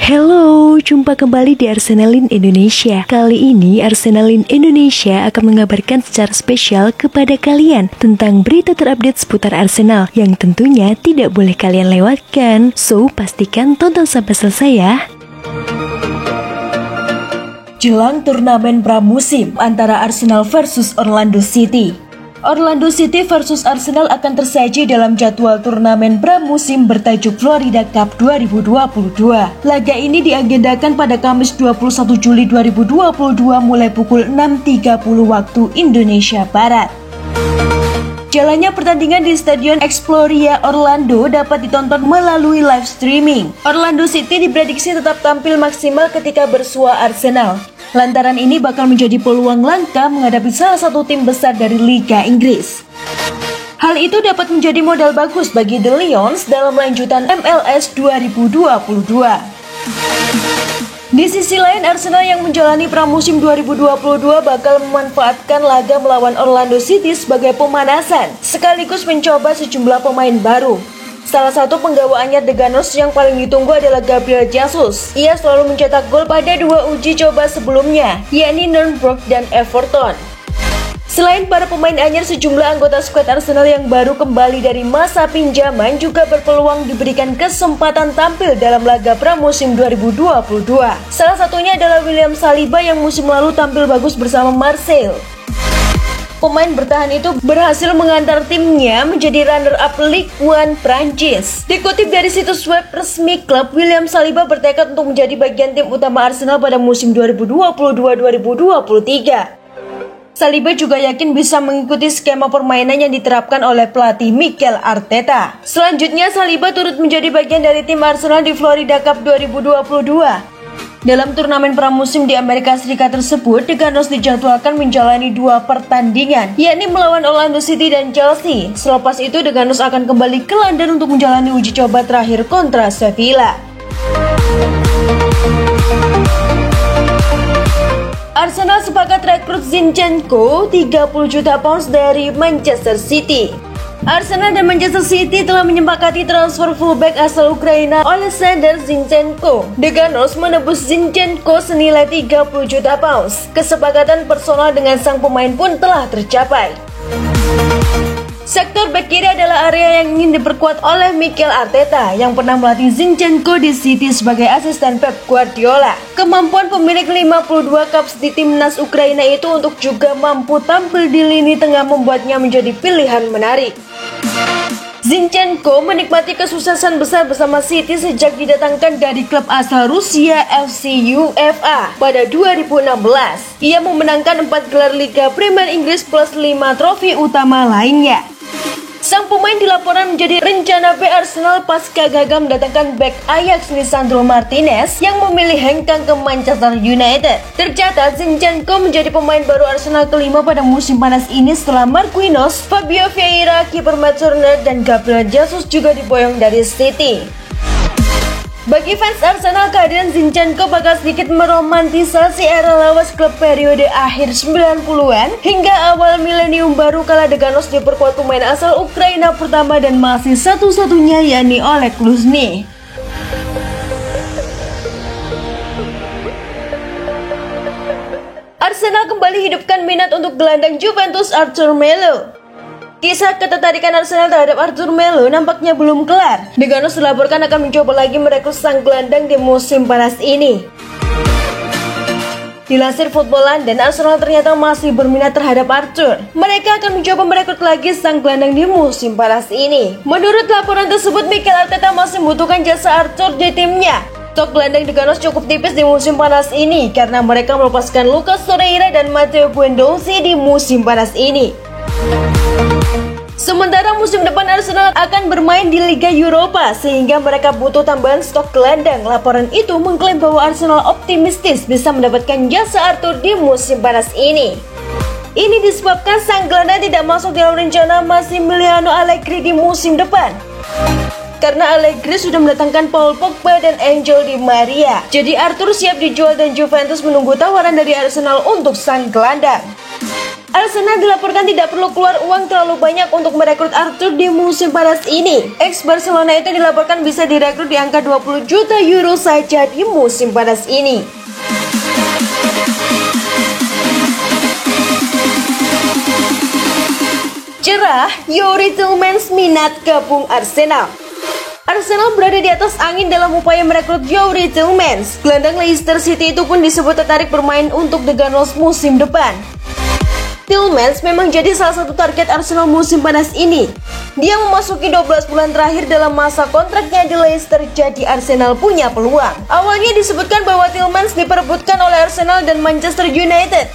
Halo, jumpa kembali di Arsenalin Indonesia. Kali ini Arsenalin Indonesia akan mengabarkan secara spesial kepada kalian tentang berita terupdate seputar Arsenal yang tentunya tidak boleh kalian lewatkan. So, pastikan tonton sampai selesai ya. Jelang turnamen pramusim antara Arsenal versus Orlando City. Orlando City versus Arsenal akan tersaji dalam jadwal turnamen pramusim bertajuk Florida Cup 2022. Laga ini diagendakan pada Kamis 21 Juli 2022 mulai pukul 6.30 waktu Indonesia Barat. Jalannya pertandingan di Stadion Exploria Orlando dapat ditonton melalui live streaming. Orlando City diprediksi tetap tampil maksimal ketika bersua Arsenal. Lantaran ini bakal menjadi peluang langka menghadapi salah satu tim besar dari Liga Inggris. Hal itu dapat menjadi modal bagus bagi The Lions dalam lanjutan MLS 2022. Di sisi lain, Arsenal yang menjalani pramusim 2022 bakal memanfaatkan laga melawan Orlando City sebagai pemanasan, sekaligus mencoba sejumlah pemain baru. Salah satu penggawa anyar The Gunners yang paling ditunggu adalah Gabriel Jesus. Ia selalu mencetak gol pada dua uji coba sebelumnya, yakni Nuremberg dan Everton. Selain para pemain anyar, sejumlah anggota skuad Arsenal yang baru kembali dari masa pinjaman juga berpeluang diberikan kesempatan tampil dalam laga pramusim 2022. Salah satunya adalah William Saliba yang musim lalu tampil bagus bersama Marseille. Pemain bertahan itu berhasil mengantar timnya menjadi runner-up Ligue 1 Prancis. Dikutip dari situs web resmi klub, William Saliba bertekad untuk menjadi bagian tim utama Arsenal pada musim 2022-2023. Saliba juga yakin bisa mengikuti skema permainan yang diterapkan oleh pelatih Mikel Arteta. Selanjutnya, Saliba turut menjadi bagian dari tim Arsenal di Florida Cup 2022. Dalam turnamen pramusim di Amerika Serikat tersebut, The Gunners dijadwalkan menjalani dua pertandingan, yakni melawan Orlando City dan Chelsea. Selepas itu, The Gunners akan kembali ke London untuk menjalani uji coba terakhir kontra Sevilla. Arsenal sepakat rekrut Zinchenko 30 juta pounds dari Manchester City. Arsenal dan Manchester City telah menyepakati transfer fullback asal Ukraina Oleksandr Zinchenko. The Gunners menebus Zinchenko senilai 30 juta pounds. Kesepakatan personal dengan sang pemain pun telah tercapai. Sektor bek kiri adalah area yang ingin diperkuat oleh Mikel Arteta yang pernah melatih Zinchenko di City sebagai asisten Pep Guardiola. Kemampuan pemilik 52 caps di timnas Ukraina itu untuk juga mampu tampil di lini tengah membuatnya menjadi pilihan menarik. Zinchenko menikmati kesuksesan besar bersama City sejak didatangkan dari klub asal Rusia FC UFA pada 2016. Ia memenangkan 4 gelar Liga Premier Inggris plus 5 trofi utama lainnya. Sang pemain dilaporkan menjadi rencana B Arsenal pasca gagal mendatangkan bek Ajax Lisandro Martinez yang memilih hengkang ke Manchester United. Tercatat, Zinchenko menjadi pemain baru Arsenal kelima pada musim panas ini setelah Marquinhos, Fabio Vieira, kiper Matt Turner, dan Gabriel Jesus juga diboyong dari City. Bagi fans Arsenal, kehadiran Zinchenko bakal sedikit meromantisasi era lawas klub periode akhir 90-an hingga awal milenium baru kala The Gunners diperkuat pemain asal Ukraina pertama dan masih satu-satunya, yakni Oleg Luzhny. Arsenal kembali hidupkan minat untuk gelandang Juventus Arthur Melo. Kisah ketertarikan Arsenal terhadap Arthur Melo nampaknya belum kelar. The Gunners dilaporkan akan mencoba lagi merekrut sang gelandang di musim panas ini. Dilansir Football London, Arsenal ternyata masih berminat terhadap Arthur. Mereka akan mencoba merekrut lagi sang gelandang di musim panas ini. Menurut laporan tersebut, Mikel Arteta masih membutuhkan jasa Arthur di timnya. Stok gelandang The Gunners cukup tipis di musim panas ini karena mereka melepaskan Lucas Torreira dan Matteo Guendouzi di musim panas ini. Sementara musim depan Arsenal akan bermain di Liga Eropa sehingga mereka butuh tambahan stok gelandang. Laporan itu mengklaim bahwa Arsenal optimistis bisa mendapatkan jasa Arthur di musim panas ini. Ini disebabkan sang gelandang tidak masuk dalam rencana Massimiliano Allegri di musim depan. Karena Allegri sudah mendatangkan Paul Pogba dan Angel Di Maria. Jadi Arthur siap dijual dan Juventus menunggu tawaran dari Arsenal untuk sang gelandang. Arsenal dilaporkan tidak perlu keluar uang terlalu banyak untuk merekrut Arthur di musim panas ini. Ex Barcelona itu dilaporkan bisa direkrut di angka 20 juta euro saja di musim panas ini. Cerah, Youri Tielemans minat gabung Arsenal. Arsenal berada di atas angin dalam upaya merekrut Youri Tielemans. Gelandang Leicester City itu pun disebut tertarik bermain untuk The Gunners musim depan. Tielemans memang jadi salah satu target Arsenal musim panas ini. Dia memasuki 12 bulan terakhir dalam masa kontraknya di Leicester, jadi Arsenal punya peluang. Awalnya disebutkan bahwa Tielemans diperebutkan oleh Arsenal dan Manchester United.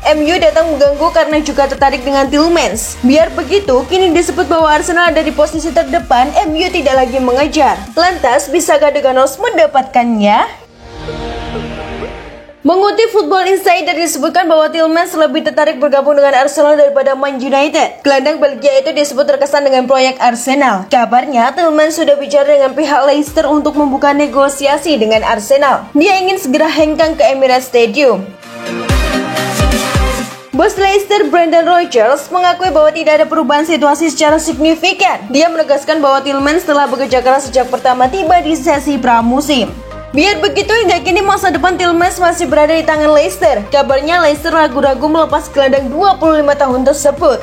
MU datang mengganggu karena juga tertarik dengan Tielemans. Biar begitu, kini disebut bahwa Arsenal ada di posisi terdepan, MU tidak lagi mengejar. Lantas, bisakah The Gunners mendapatkannya? Mengutip Football Insider disebutkan bahwa Tielemans lebih tertarik bergabung dengan Arsenal daripada Man United. Gelandang Belgia itu disebut terkesan dengan proyek Arsenal. Kabarnya, Tielemans sudah bicara dengan pihak Leicester untuk membuka negosiasi dengan Arsenal. Dia ingin segera hengkang ke Emirates Stadium. Bos Leicester Brendan Rodgers mengakui bahwa tidak ada perubahan situasi secara signifikan. Dia menegaskan bahwa Tielemans telah bekerja keras sejak pertama tiba di sesi pramusim. Biar begitu, hingga kini masa depan Tielemans masih berada di tangan Leicester. Kabarnya Leicester ragu-ragu melepas gelandang 25 tahun tersebut.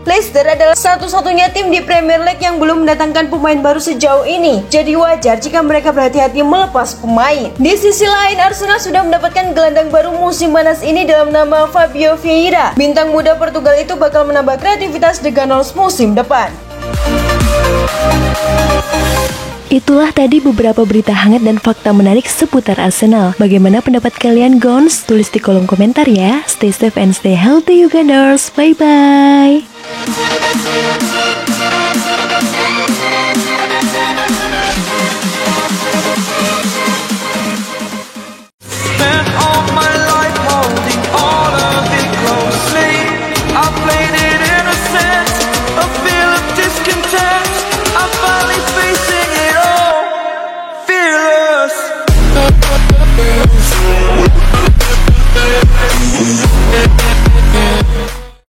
Leicester adalah satu-satunya tim di Premier League yang belum mendatangkan pemain baru sejauh ini. Jadi wajar jika mereka berhati-hati melepas pemain. Di sisi lain, Arsenal sudah mendapatkan gelandang baru musim panas ini dalam nama Fabio Vieira. Bintang muda Portugal itu bakal menambah kreativitas The Gunners musim depan. Itulah tadi beberapa berita hangat dan fakta menarik seputar Arsenal. Bagaimana pendapat kalian, Gons? Tulis di kolom komentar ya. Stay safe and stay healthy, you Gunners. Bye-bye.